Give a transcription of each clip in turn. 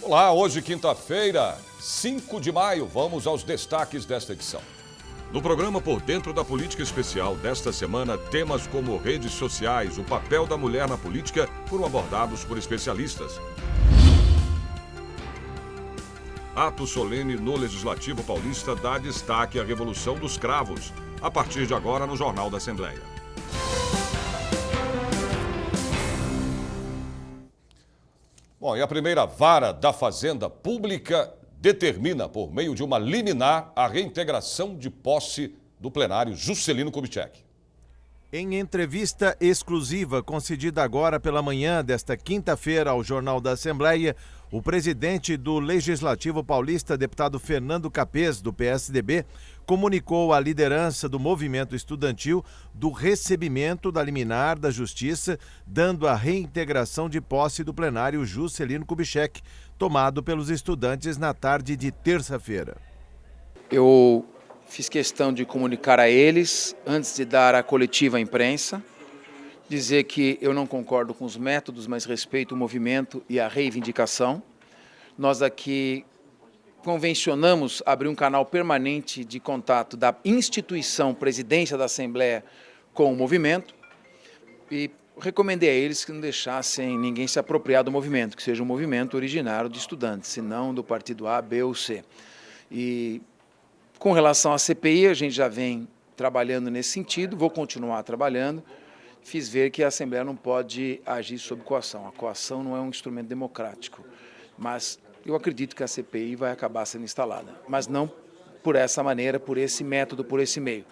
Olá, hoje quinta-feira, 5 de maio, vamos aos destaques desta edição. No programa Por Dentro da Política Especial desta semana, temas como redes sociais, o papel da mulher na política foram abordados por especialistas. Ato solene no Legislativo Paulista dá destaque à Revolução dos Cravos, a partir de agora no Jornal da Assembleia. Bom, e a primeira vara da Fazenda Pública determina, por meio de uma liminar, a reintegração de posse do plenário Juscelino Kubitschek. Em entrevista exclusiva concedida agora pela manhã desta quinta-feira ao Jornal da Assembleia, o presidente do Legislativo Paulista, deputado Fernando Capês, do PSDB, comunicou à liderança do movimento estudantil do recebimento da liminar da Justiça, dando a reintegração de posse do plenário Juscelino Kubitschek, tomado pelos estudantes na tarde de terça-feira. Eu fiz questão de comunicar a eles, antes de dar a coletiva à imprensa, dizer que eu não concordo com os métodos, mas respeito o movimento e a reivindicação. Nós aqui convencionamos abrir um canal permanente de contato da instituição Presidência da Assembleia com o movimento e recomendei a eles que não deixassem ninguém se apropriar do movimento, que seja um movimento originário de estudantes, e não do partido A, B ou C. E com relação à CPI, a gente já vem trabalhando nesse sentido, vou continuar trabalhando. Fiz ver que a Assembleia não pode agir sob coação. A coação não é um instrumento democrático, mas eu acredito que a CPI vai acabar sendo instalada, mas não por essa maneira, por esse método, por esse meio.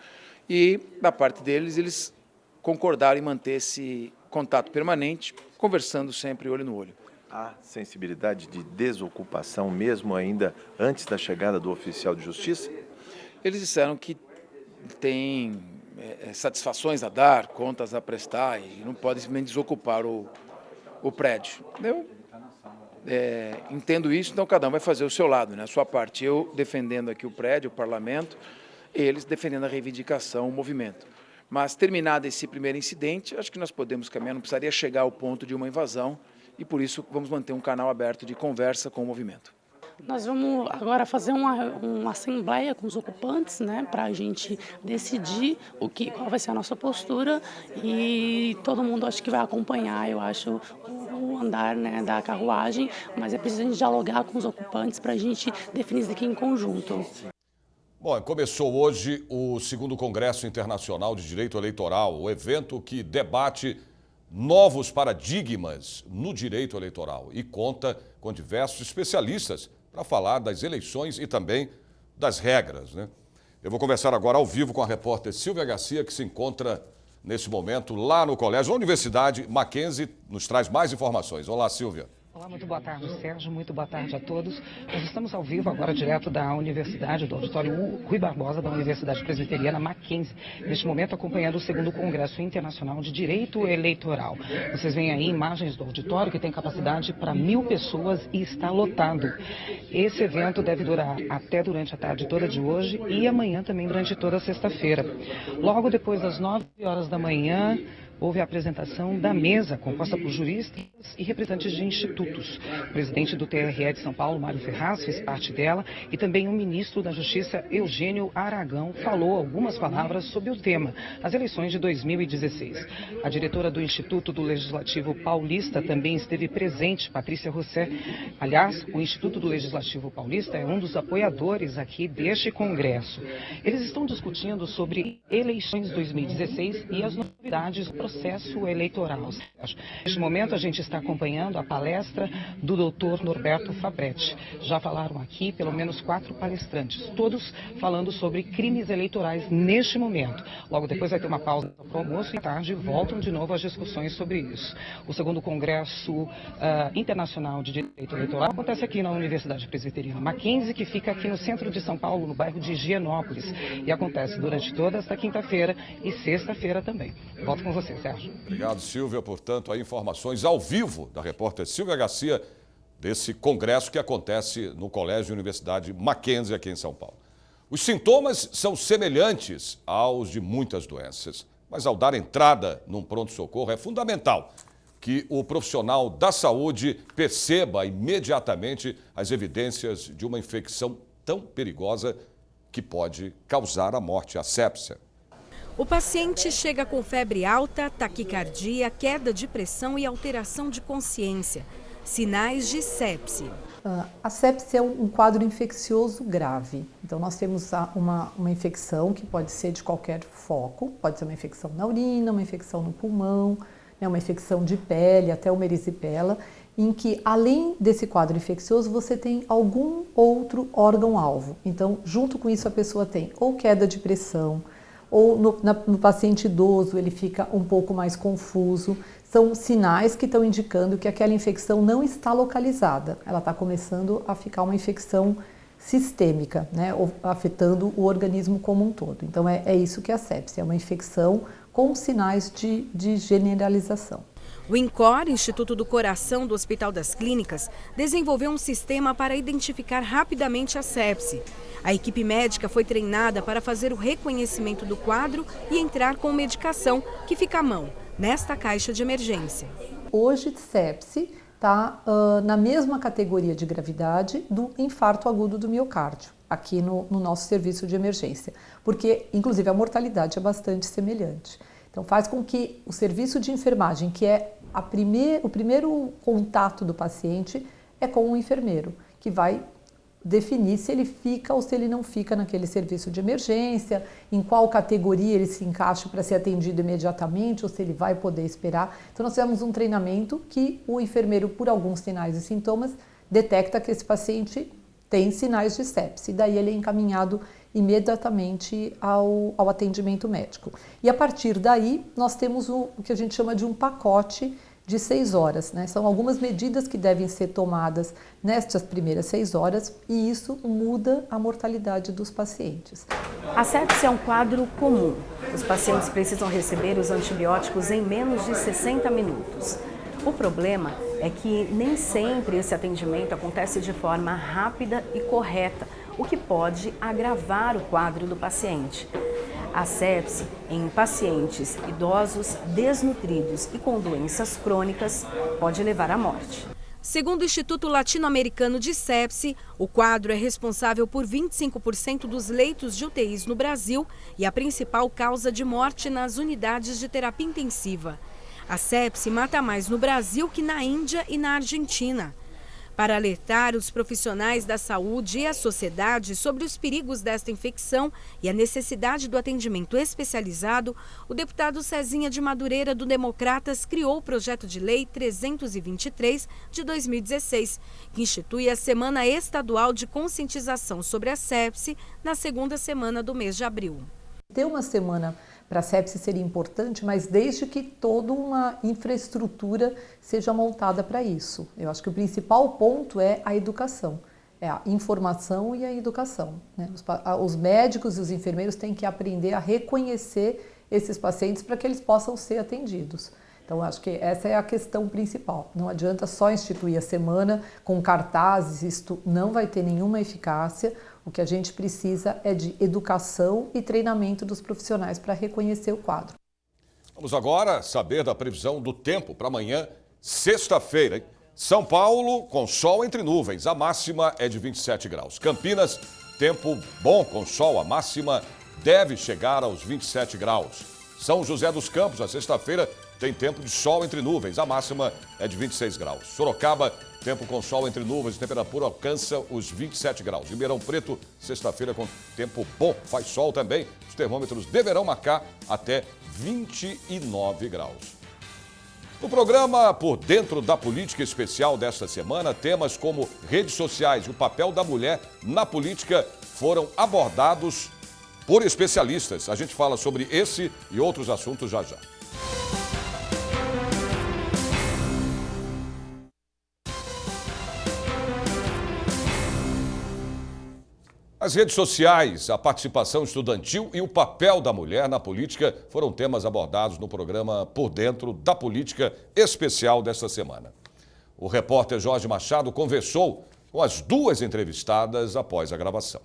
E, da parte deles, eles concordaram em manter esse contato permanente, conversando sempre olho no olho. Há sensibilidade de desocupação mesmo ainda antes da chegada do oficial de justiça? Eles disseram que tem satisfações a dar, contas a prestar e não pode simplesmente desocupar o prédio. Eu entendo isso, então cada um vai fazer o seu lado, né? A sua parte. Eu defendendo aqui o prédio, o parlamento, eles defendendo a reivindicação, o movimento. Mas terminado esse primeiro incidente, acho que nós podemos caminhar, não precisaria chegar ao ponto de uma invasão e por isso vamos manter um canal aberto de conversa com o movimento. Nós vamos agora fazer uma assembleia com os ocupantes, né, para a gente decidir qual vai ser a nossa postura e todo mundo acho que vai acompanhar, eu acho, o andar, né, da carruagem, mas é preciso a gente dialogar com os ocupantes para a gente definir isso aqui em conjunto. Bom, começou hoje o 2º Congresso Internacional de Direito Eleitoral, o evento que debate novos paradigmas no direito eleitoral e conta com diversos especialistas para falar das eleições e também das regras, né? Eu vou conversar agora ao vivo com a repórter Silvia Garcia, que se encontra nesse momento lá no colégio, na Universidade Mackenzie, nos traz mais informações. Olá, Silvia. Olá, muito boa tarde, Sérgio. Muito boa tarde a todos. Nós estamos ao vivo agora direto da Universidade, do Auditório Rui Barbosa, da Universidade Presbiteriana Mackenzie, neste momento acompanhando o 2º Congresso Internacional de Direito Eleitoral. Vocês veem aí imagens do auditório que tem capacidade para 1.000 pessoas e está lotado. Esse evento deve durar até durante a tarde toda de hoje e amanhã também durante toda a sexta-feira. Logo depois das 9 horas da manhã, houve a apresentação da mesa, composta por juristas e representantes de institutos. O presidente do TRE de São Paulo, Mário Ferraz, fez parte dela e também o ministro da Justiça, Eugênio Aragão, falou algumas palavras sobre o tema, as eleições de 2016. A diretora do Instituto do Legislativo Paulista também esteve presente, Patrícia Rosset. Aliás, o Instituto do Legislativo Paulista é um dos apoiadores aqui deste congresso. Eles estão discutindo sobre eleições 2016 e as novidades do processo eleitoral. Neste momento a gente está acompanhando a palestra do doutor Norberto Fabretti. Já falaram aqui pelo menos 4 palestrantes, todos falando sobre crimes eleitorais neste momento. Logo depois vai ter uma pausa para o almoço e à tarde voltam de novo as discussões sobre isso. O 2º Congresso Internacional de Direito Eleitoral acontece aqui na Universidade Presbiteriana Mackenzie, que fica aqui no centro de São Paulo, no bairro de Higienópolis, e acontece durante toda esta quinta-feira e sexta-feira também. Volto com você, Sérgio. Obrigado, Silvia. Portanto, aí informações ao vivo da repórter Silvia Garcia desse congresso que acontece no Colégio Universidade Mackenzie aqui em São Paulo. Os sintomas são semelhantes aos de muitas doenças, mas ao dar entrada num pronto-socorro é fundamental que o profissional da saúde perceba imediatamente as evidências de uma infecção tão perigosa que pode causar a morte, a sepsia. O paciente chega com febre alta, taquicardia, queda de pressão e alteração de consciência. Sinais de sepse. A sepse é um quadro infeccioso grave. Então, nós temos uma infecção que pode ser de qualquer foco. Pode ser uma infecção na urina, uma infecção no pulmão, uma infecção de pele, até uma erisipela, em que, além desse quadro infeccioso, você tem algum outro órgão-alvo. Então, junto com isso, a pessoa tem ou queda de pressão, ou no paciente idoso ele fica um pouco mais confuso. São sinais que estão indicando que aquela infecção não está localizada. Ela está começando a ficar uma infecção sistêmica, né, afetando o organismo como um todo. Então é isso que é a sepse, é uma infecção com sinais de generalização. O INCOR, Instituto do Coração do Hospital das Clínicas, desenvolveu um sistema para identificar rapidamente a sepse. A equipe médica foi treinada para fazer o reconhecimento do quadro e entrar com medicação que fica à mão, nesta caixa de emergência. Hoje, sepse está na mesma categoria de gravidade do infarto agudo do miocárdio, aqui no nosso serviço de emergência, porque, inclusive, a mortalidade é bastante semelhante. Então, faz com que o serviço de enfermagem, que é o primeiro contato do paciente, é com o enfermeiro, que vai definir se ele fica ou se ele não fica naquele serviço de emergência, em qual categoria ele se encaixa para ser atendido imediatamente ou se ele vai poder esperar. Então, nós fizemos um treinamento que o enfermeiro, por alguns sinais e sintomas, detecta que esse paciente tem sinais de sepse, e daí ele é encaminhado imediatamente ao atendimento médico. E a partir daí, nós temos o que a gente chama de um pacote de 6 horas, né? São algumas medidas que devem ser tomadas nestas primeiras 6 horas e isso muda a mortalidade dos pacientes. A sepse é um quadro comum. Os pacientes precisam receber os antibióticos em menos de 60 minutos. O problema é que nem sempre esse atendimento acontece de forma rápida e correta, o que pode agravar o quadro do paciente. A sepse em pacientes idosos, desnutridos e com doenças crônicas pode levar à morte. Segundo o Instituto Latino-Americano de Sepse, o quadro é responsável por 25% dos leitos de UTIs no Brasil e a principal causa de morte nas unidades de terapia intensiva. A sepse mata mais no Brasil que na Índia e na Argentina. Para alertar os profissionais da saúde e a sociedade sobre os perigos desta infecção e a necessidade do atendimento especializado, o deputado Cezinha de Madureira, do Democratas, criou o projeto de lei 323 de 2016, que institui a Semana Estadual de Conscientização sobre a Sepse na segunda semana do mês de abril. Ter uma semana para a sepse seria importante, mas desde que toda uma infraestrutura seja montada para isso. Eu acho que o principal ponto é a educação, é a informação e a educação, né? Os médicos e os enfermeiros têm que aprender a reconhecer esses pacientes para que eles possam ser atendidos. Então, acho que essa é a questão principal. Não adianta só instituir a semana com cartazes, isto não vai ter nenhuma eficácia. O que a gente precisa é de educação e treinamento dos profissionais para reconhecer o quadro. Vamos agora saber da previsão do tempo para amanhã, sexta-feira. São Paulo, com sol entre nuvens, a máxima é de 27 graus. Campinas, tempo bom com sol, a máxima deve chegar aos 27 graus. São José dos Campos, na sexta-feira, tem tempo de sol entre nuvens, a máxima é de 26 graus. Sorocaba, tempo com sol entre nuvens, a temperatura alcança os 27 graus. Ribeirão Preto, sexta-feira com tempo bom, faz sol também. Os termômetros deverão marcar até 29 graus. No programa Por Dentro da Política Especial desta semana, temas como redes sociais e o papel da mulher na política foram abordados por especialistas. A gente fala sobre esse e outros assuntos já já. As redes sociais, a participação estudantil e o papel da mulher na política foram temas abordados no programa Por Dentro da Política Especial desta semana. O repórter Jorge Machado conversou com as duas entrevistadas após a gravação.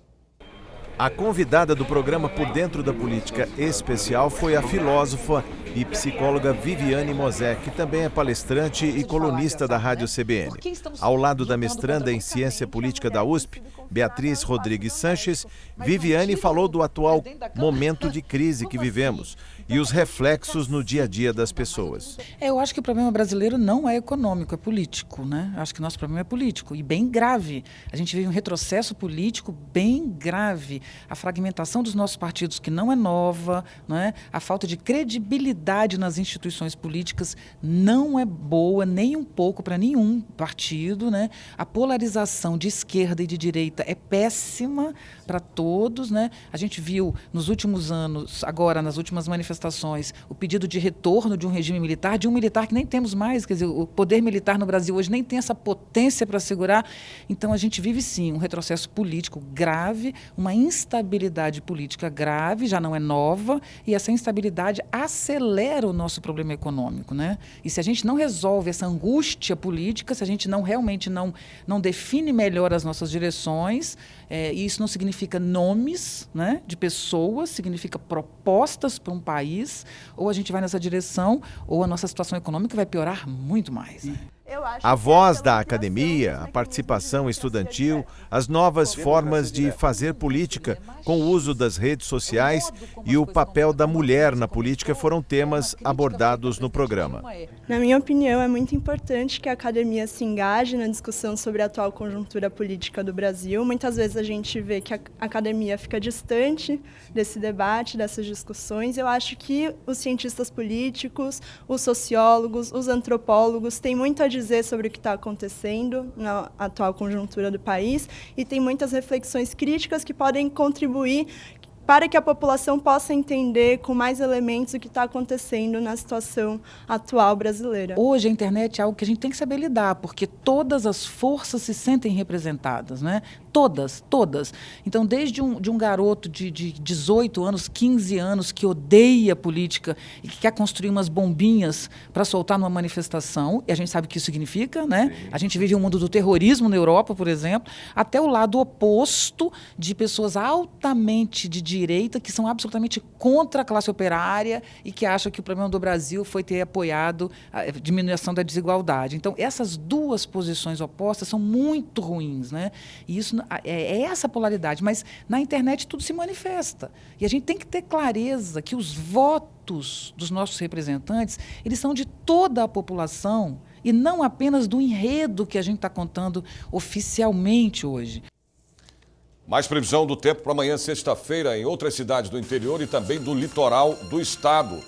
A convidada do programa Por Dentro da Política Especial foi a filósofa e psicóloga Viviane Mosé, que também é palestrante e colunista da Rádio CBN. Ao lado da mestranda em Ciência Política da USP, Beatriz Rodrigues Sanches, Viviane falou do atual momento de crise que vivemos e os reflexos no dia a dia das pessoas. Eu acho que o problema brasileiro não é econômico, é político, né? Acho que nosso problema é político e bem grave. A gente vive um retrocesso político bem grave. A fragmentação dos nossos partidos, que não é nova, né? A falta de credibilidade nas instituições políticas não é boa nem um pouco para nenhum partido, né? A polarização de esquerda e de direita é péssima para todos, né? A gente viu nos últimos anos, agora nas últimas manifestações, o pedido de retorno de um regime militar, de um militar que nem temos mais, quer dizer, o poder militar no Brasil hoje nem tem essa potência para segurar. Então a gente vive sim um retrocesso político grave, uma instabilidade política grave, já não é nova, e essa instabilidade acelera o nosso problema econômico, né? E se a gente não resolve essa angústia política, se a gente realmente não define melhor as nossas direções, e isso não significa nomes, né, de pessoas, significa propostas para um país, ou a gente vai nessa direção, ou a nossa situação econômica vai piorar muito mais, né? A voz da academia, a participação estudantil, as novas formas de fazer política com o uso das redes sociais e o papel da mulher na política foram temas abordados no programa. Na minha opinião, é muito importante que a academia se engaje na discussão sobre a atual conjuntura política do Brasil. Muitas vezes a gente vê que a academia fica distante desse debate, dessas discussões. Eu acho que os cientistas políticos, os sociólogos, os antropólogos têm muito a dizer sobre o que está acontecendo na atual conjuntura do país e tem muitas reflexões críticas que podem contribuir para que a população possa entender com mais elementos o que está acontecendo na situação atual brasileira. Hoje a internet é algo que a gente tem que saber lidar, porque todas as forças se sentem representadas, né? Todas. Então, desde um garoto de 18 anos, 15 anos, que odeia política e que quer construir umas bombinhas para soltar numa manifestação, e a gente sabe o que isso significa, né? Sim. A gente vive um mundo do terrorismo na Europa, por exemplo, até o lado oposto de pessoas altamente de direita, que são absolutamente contra a classe operária e que acham que o problema do Brasil foi ter apoiado a diminuição da desigualdade. Então, essas duas posições opostas são muito ruins, né? E isso é essa polaridade, mas na internet tudo se manifesta. E a gente tem que ter clareza que os votos dos nossos representantes, eles são de toda a população e não apenas do enredo que a gente está contando oficialmente hoje. Mais previsão do tempo para amanhã, sexta-feira, em outras cidades do interior e também do litoral do estado.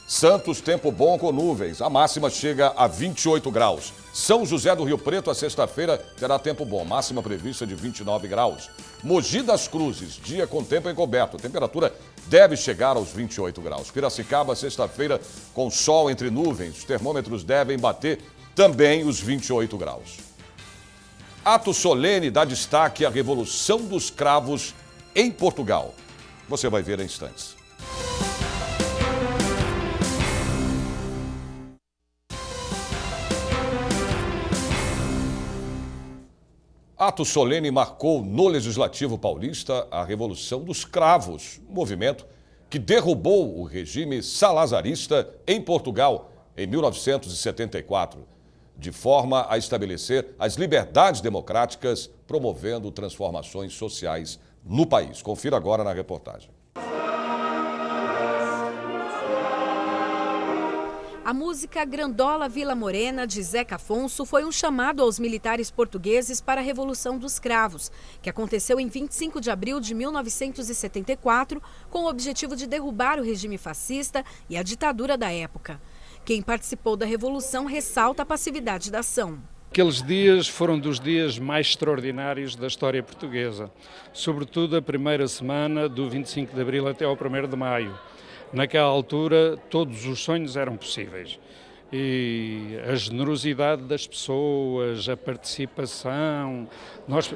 Santos, tempo bom com nuvens. A máxima chega a 28 graus. São José do Rio Preto, a sexta-feira, terá tempo bom. Máxima prevista de 29 graus. Mogi das Cruzes, dia com tempo encoberto. A temperatura deve chegar aos 28 graus. Piracicaba, sexta-feira, com sol entre nuvens. Os termômetros devem bater também os 28 graus. Ato solene dá destaque à Revolução dos Cravos em Portugal. Você vai ver em instantes. Ato solene marcou no Legislativo Paulista a Revolução dos Cravos, um movimento que derrubou o regime salazarista em Portugal em 1974, de forma a estabelecer as liberdades democráticas, promovendo transformações sociais no país. Confira agora na reportagem. A música Grandola Vila Morena, de Zeca Afonso, foi um chamado aos militares portugueses para a Revolução dos Cravos, que aconteceu em 25 de abril de 1974, com o objetivo de derrubar o regime fascista e a ditadura da época. Quem participou da Revolução ressalta a passividade da ação. Aqueles dias foram dos dias mais extraordinários da história portuguesa, sobretudo a primeira semana do 25 de abril até ao 1º de maio. Naquela altura, todos os sonhos eram possíveis. E a generosidade das pessoas, a participação,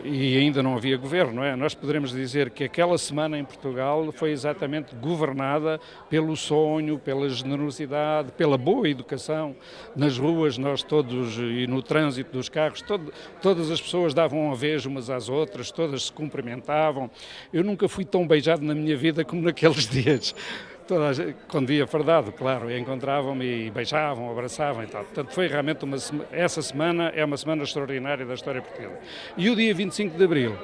e ainda não havia governo, não é? Nós poderemos dizer que aquela semana em Portugal foi exatamente governada pelo sonho, pela generosidade, pela boa educação. Nas ruas, nós todos, e no trânsito dos carros, todas as pessoas davam a vez umas às outras, todas se cumprimentavam. Eu nunca fui tão beijado na minha vida como naqueles dias. quando via fardado, claro, encontravam-me e beijavam, abraçavam e tal. Portanto, foi realmente essa semana é uma semana extraordinária da história portuguesa. E o dia 25 de Abril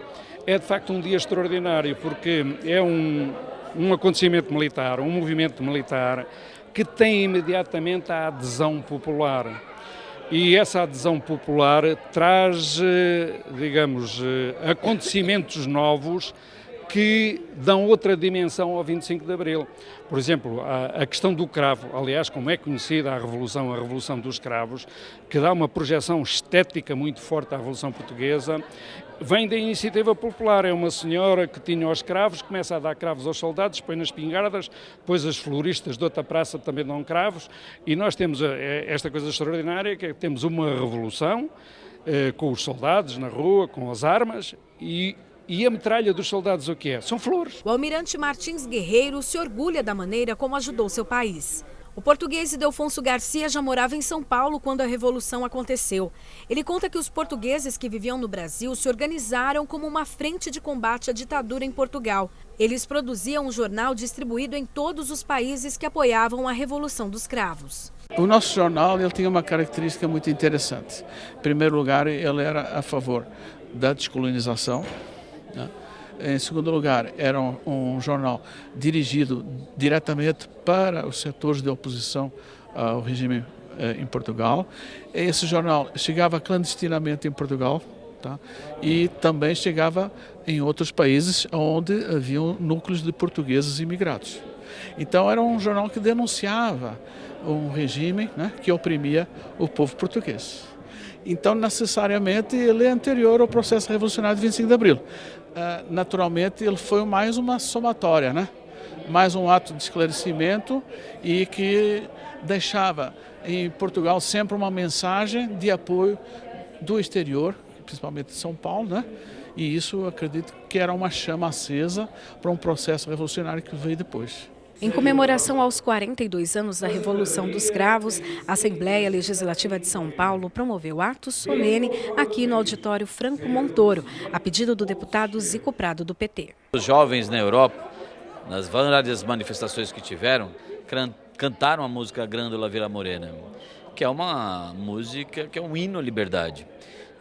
é de facto um dia extraordinário porque é um acontecimento militar, um movimento militar que tem imediatamente a adesão popular. E essa adesão popular traz, digamos, acontecimentos novos que dão outra dimensão ao 25 de Abril. Por exemplo, a questão do cravo, aliás, como é conhecida a Revolução dos Cravos, que dá uma projeção estética muito forte à Revolução Portuguesa, vem da iniciativa popular. É uma senhora que tinha os cravos, começa a dar cravos aos soldados, põe nas espingardas, depois as floristas de outra praça também dão cravos, e nós temos esta coisa extraordinária, que é que temos uma revolução com os soldados na rua, com as armas, e a metralha dos soldados o que é? São flores. O almirante Martins Guerreiro se orgulha da maneira como ajudou seu país. O português Ildefonso Garcia já morava em São Paulo quando a Revolução aconteceu. Ele conta que os portugueses que viviam no Brasil se organizaram como uma frente de combate à ditadura em Portugal. Eles produziam um jornal distribuído em todos os países que apoiavam a Revolução dos Cravos. O nosso jornal ele tinha uma característica muito interessante. Em primeiro lugar, ele era a favor da descolonização. Em segundo lugar, era um jornal dirigido diretamente para os setores de oposição ao regime em Portugal. Esse jornal chegava clandestinamente em Portugal, tá? E também chegava em outros países onde haviam núcleos de portugueses imigrados. Então era um jornal que denunciava um regime, né, que oprimia o povo português. Então, necessariamente, ele é anterior ao processo revolucionário de 25 de Abril. Naturalmente, ele foi mais uma somatória, né? Mais um ato de esclarecimento e que deixava em Portugal sempre uma mensagem de apoio do exterior, principalmente de São Paulo, né? E isso, acredito que era uma chama acesa para um processo revolucionário que veio depois. Em comemoração aos 42 anos da Revolução dos Cravos, a Assembleia Legislativa de São Paulo promoveu ato solene aqui no auditório Franco Montoro, a pedido do deputado Zico Prado, do PT. Os jovens na Europa, nas várias manifestações que tiveram, cantaram a música Grândola Vila Morena, que é uma música que é um hino à liberdade.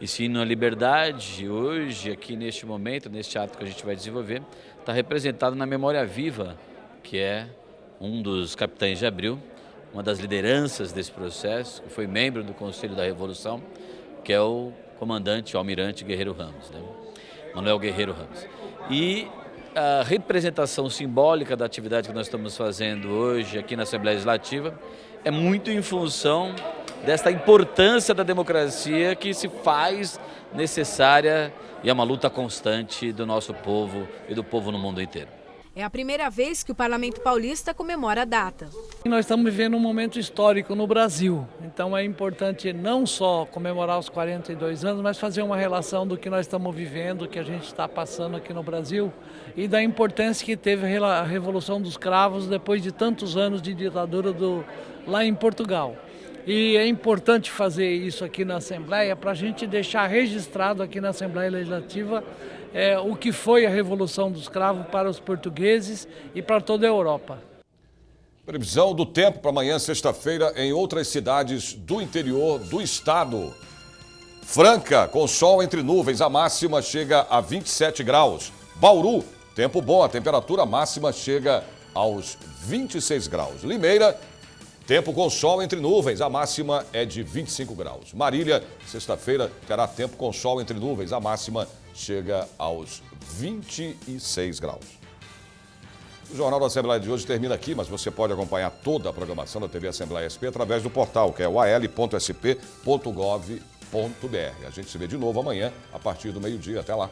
Esse hino à liberdade, hoje, aqui neste momento, neste ato que a gente vai desenvolver, está representado na memória viva, que é um dos capitães de Abril, uma das lideranças desse processo, que foi membro do Conselho da Revolução, que é o comandante, o almirante Guerreiro Ramos, né? Manuel Guerreiro Ramos. E a representação simbólica da atividade que nós estamos fazendo hoje aqui na Assembleia Legislativa é muito em função desta importância da democracia que se faz necessária e é uma luta constante do nosso povo e do povo no mundo inteiro. É a primeira vez que o Parlamento Paulista comemora a data. Nós estamos vivendo um momento histórico no Brasil, então é importante não só comemorar os 42 anos, mas fazer uma relação do que nós estamos vivendo, do que a gente está passando aqui no Brasil e da importância que teve a Revolução dos Cravos depois de tantos anos de ditadura lá em Portugal. E é importante fazer isso aqui na Assembleia para a gente deixar registrado aqui na Assembleia Legislativa o que foi a Revolução dos Cravos para os portugueses e para toda a Europa. Previsão do tempo para amanhã, sexta-feira, em outras cidades do interior do estado. Franca, com sol entre nuvens, a máxima chega a 27 graus. Bauru, tempo bom, a temperatura máxima chega aos 26 graus. Limeira, tempo com sol entre nuvens, a máxima é de 25 graus. Marília, sexta-feira, terá tempo com sol entre nuvens, a máxima chega aos 26 graus. O Jornal da Assembleia de hoje termina aqui, mas você pode acompanhar toda a programação da TV Assembleia SP através do portal, que é o al.sp.gov.br. A gente se vê de novo amanhã, a partir do meio-dia. Até lá.